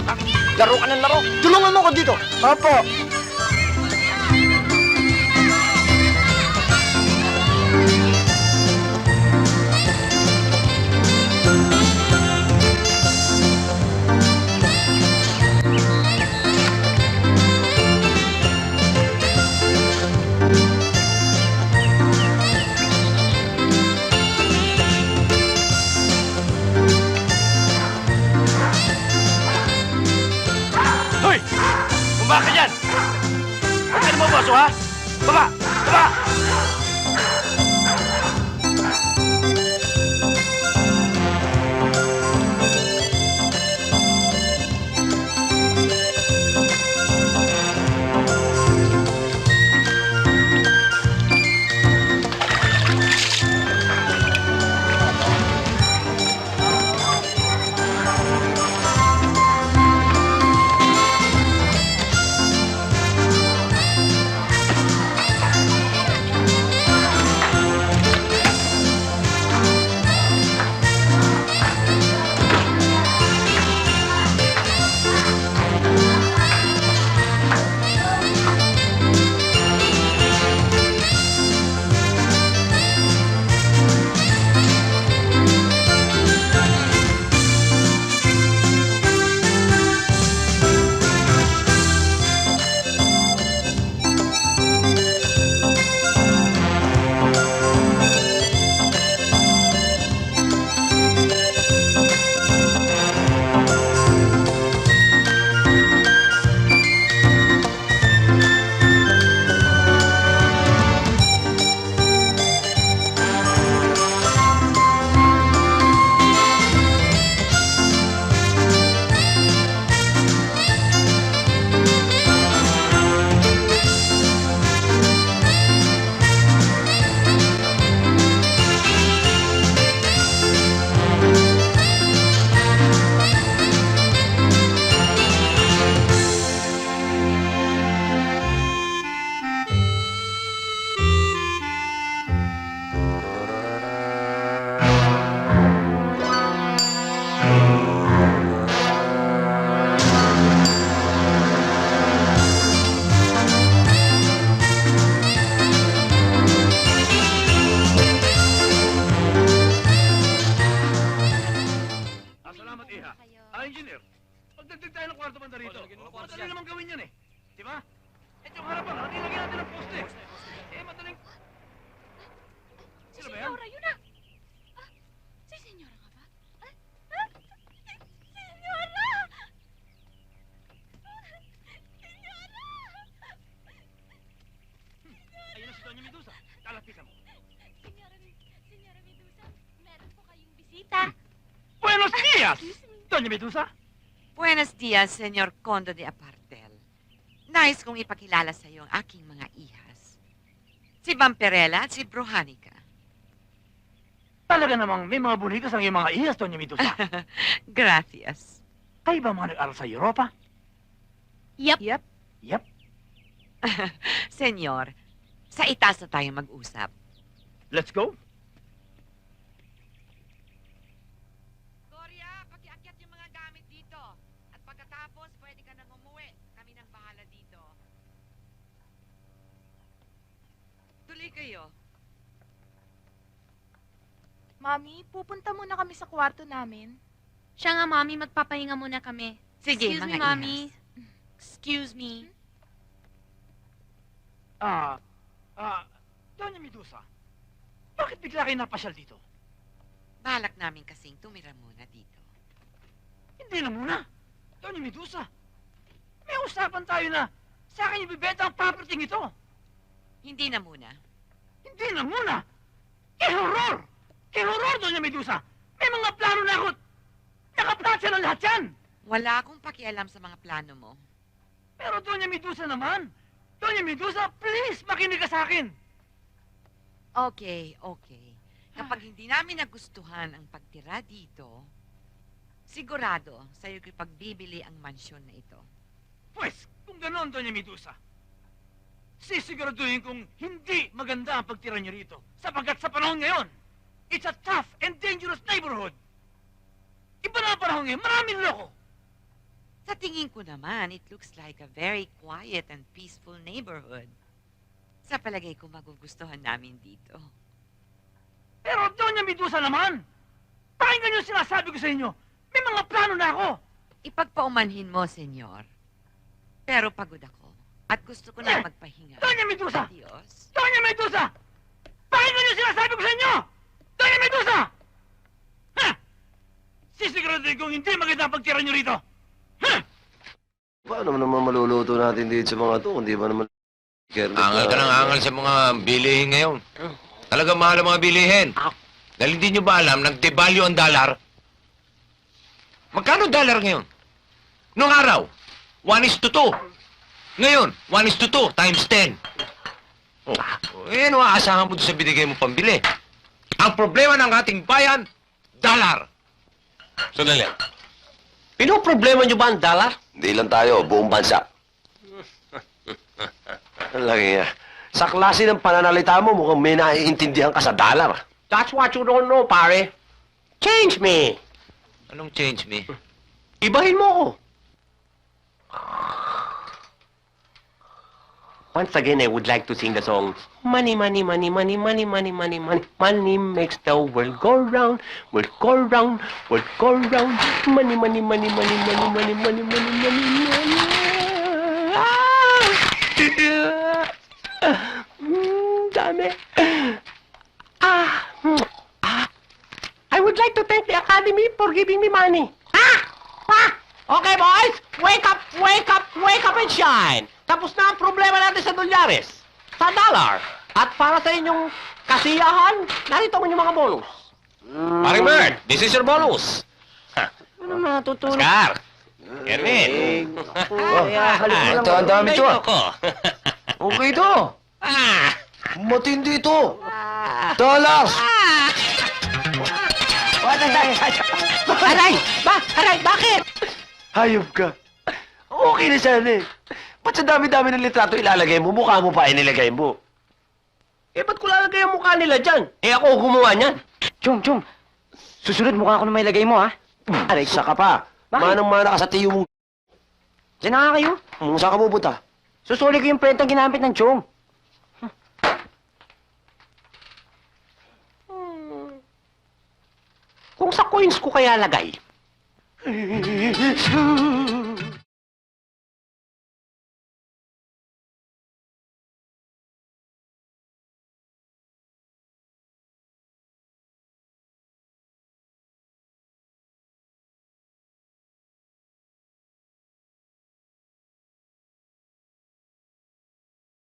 ka. Laro ka ng laro. Tulungan mo ko dito. Opo. Hoy! Bumaba ka dyan! Huwag ka na mabaso, ha? Baba! Baba! Salamat, Iha. Engineer, pagdagdag tayo ng kwarto banda rito. Madali naman gawin yun, eh. Di ba? Ito yung harapan, ha? Nilagyan natin ng poste. Madaling... Si Sino ba yan? Senyora, yun na! Si Senyora ka ba? Senyora! Senyora! Ayun na si Doña Medusa. Lalapitan mo. Senyora Medusa, meron po kayong bisita. Buenos dias! Doña Medusa? Buenos dias, Senyor Condo de Apartel. Nais kong ipakilala sa iyo ang aking mga ihas. Si Vampirella at si Brujanica. Talaga namang may mga bonitas ang iyong mga ihas, Doña Medusa. Gracias. Kayo ba mga nag-aral sa Europa? Yep. Yep. Senyor, sa itaas na tayo mag-usap. Let's go. Gloria, pakiakyat yung mga gamit dito. At pagkatapos, pwede ka nang umuwi. Kami nang bahala dito. Tuloy kayo. Mami, pupunta muna kami sa kwarto namin. Siya nga, Mami, magpapahinga muna kami. Sige, Excuse me, mga Mami. ihas. Excuse me. Doña Medusa, bakit bigla kayo napasyal dito? Balak namin kasing tumira muna dito. Hindi na muna. Doña Medusa, may usapan tayo na sa akin ibibenta ang property ito. Hindi na muna. Hindi na muna. Horror! Horror, Doña Medusa! May mga plano na ako. Nakaplatsa na lahat yan. Wala akong pakialam sa mga plano mo. Pero Doña Medusa naman. Doña Medusa, please, makinig ka sa akin. Okay. Kapag hindi namin nagustuhan ang pagtira dito, sigurado sa'yo ko'y pagbibili ang mansyon na ito. Pues, kung gano'n, Doña Medusa, sisiguraduhin kong hindi maganda ang pagtira niyo rito. Sapagkat sa panahon ngayon, it's a tough and dangerous neighborhood. Iba na ang panahon ngayon, maraming loko. Sa tingin ko naman, it looks like a very quiet and peaceful neighborhood. Sa palagay ko, magugustuhan namin dito. Pero Doña Medusa naman! Pakinggan yung sinasabi ko sa inyo! May mga plano na ako! Ipagpaumanhin mo, senyor. Pero pagod ako at gusto ko na magpahinga. Doña Medusa! Adios. Doña Medusa! Pakinggan yung sinasabi ko sa inyo! Doña Medusa! Ha! Sisiguraduhin kong hindi maganda ang pagtira nyo rito! Ha! Paano naman maluluto natin dito sa mga to? Hindi ba naman... Angal ka ng angal sa mga bilihin ngayon. Talaga mahal ang mga bilihin. Dahil hindi nyo ba alam, nag-devalue ang dollar? Magkano dollar ngayon? Noong araw, 1:2. Ngayon, 1:2 times 10. Oh, eh, ano aasahan mo doon sa binigay mo pambili? Ang problema ng ating bayan, dollar. Sandali. Pinoproblema nyo ba ang dollar? Hindi lang tayo, buong bansa. Ang laki nga. Sa klase ng pananalita mo, mukhang may naiintindihan ka sa dollar. That's what you don't know, pare. Change me. Anong change me? Ibahin mo ko. Once again, I would like to sing the song, Money, money, money, money, money, money, money, money. Money makes the world go round, world go round, world go round. Money, money, money, money, money, money, money, money, money, money. Dami. I would like to thank the Academy for giving me money. Okay, boys! Wake up, wake up, wake up and shine! Tapos na ang problema natin sa dolyares, sa dollar. At para sa inyong kasiyahan, narito mo yung mga bonus. Paring Bert, this is your bonus. Ano matutulog? Oscar! Erwin! Ang dami to, ah. Ayoko. Okay to. Ah! Matindi to. Dollars! Aray! Aray, bakit? Hayop ka. Okay na sana eh. Ba't sa dami-dami ng litrato ilalagay mo, mukha mo pa inilagay mo? Eh, ba't ko lalagay ang mukha nila dyan? Eh, ako gumawa niyan. Chong, susunod mukha ko na may lagay mo, ha? Aray ko. Saka pa. Bakit? Manang-mana ka sa tiyo mong... Diyan na nga kayo. Saan ka pupunta? Susuli ko yung prentang ginamit ng Chong. Kung sa coins ko kaya lagay.